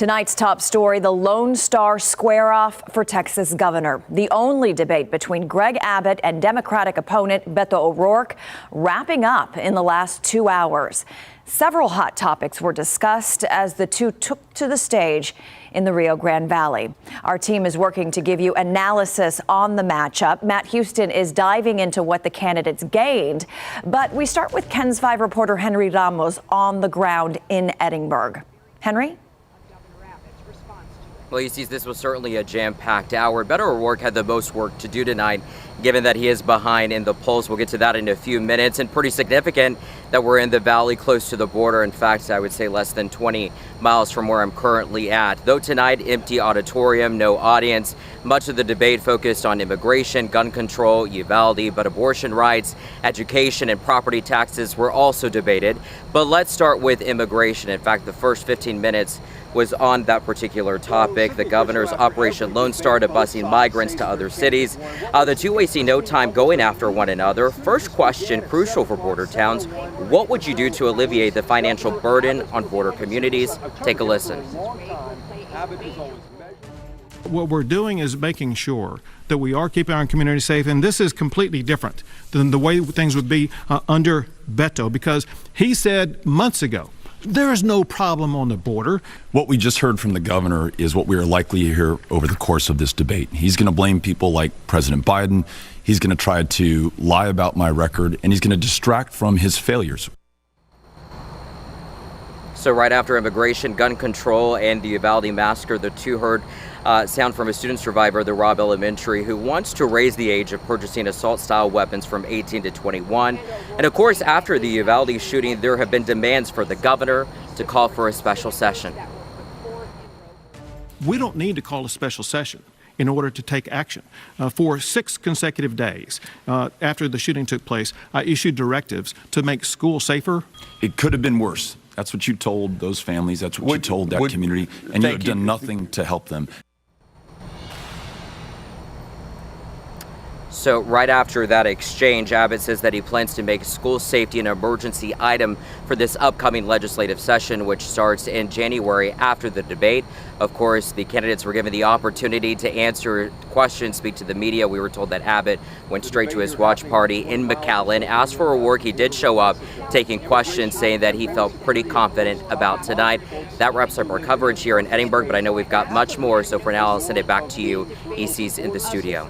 Tonight's top story, the Lone Star square-off for Texas governor. The only debate between Greg Abbott and Democratic opponent Beto O'Rourke wrapping up in the last 2 hours. Several hot topics were discussed as the two took to the stage in the Rio Grande Valley. Our team is working to give you analysis on the matchup. Matt Houston is diving into what the candidates gained. But we start with KENS 5 reporter Henry Ramos on the ground in Edinburgh. Henry? Well, you see, this was certainly a jam-packed hour. Beto O'Rourke had the most work to do tonight, given that he is behind in the polls. We'll get to that in a few minutes. And pretty significant that we're in the valley close to the border. In fact, I would say less than 20 miles from where I'm currently at. Though tonight, empty auditorium, no audience. Much of the debate focused on immigration, gun control, Uvalde, but abortion rights, education, and property taxes were also debated. But let's start with immigration. In fact, the first 15 minutes was on that particular topic. The governor's Operation Lone Star to busing migrants to other cities. The two wasting no time going after one another. First question, crucial for border towns. What would you do to alleviate the financial burden on border communities? Take a listen. What we're doing is making sure that we are keeping our community safe, and this is completely different than the way things would be under Beto, because he said months ago, there is no problem on the border. What we just heard from the governor is what we are likely to hear over the course of this debate. He's going to blame people like President Biden. He's going to try to lie about my record, and he's going to distract from his failures. So right after immigration, gun control, and the Uvalde massacre, the two heard sound from a student survivor at the Robb Elementary who wants to raise the age of purchasing assault-style weapons from 18 to 21. And of course, after the Uvalde shooting, there have been demands for the governor to call for a special session. We don't need to call a special session in order to take action. For 6 consecutive days after the shooting took place, I issued directives to make schools safer. It could have been worse. That's what you told those families. That's what you told that community. And you have done nothing to help them. So right after that exchange, Abbott says that he plans to make school safety an emergency item for this upcoming legislative session, which starts in January after the debate. Of course, the candidates were given the opportunity to answer questions, speak to the media. We were told that Abbott went straight to his watch party in McAllen. As for O'Rourke, he did show up taking questions, saying that he felt pretty confident about tonight. That wraps up our coverage here in Edinburgh, but I know we've got much more. So for now, I'll send it back to you, EC's in the studio.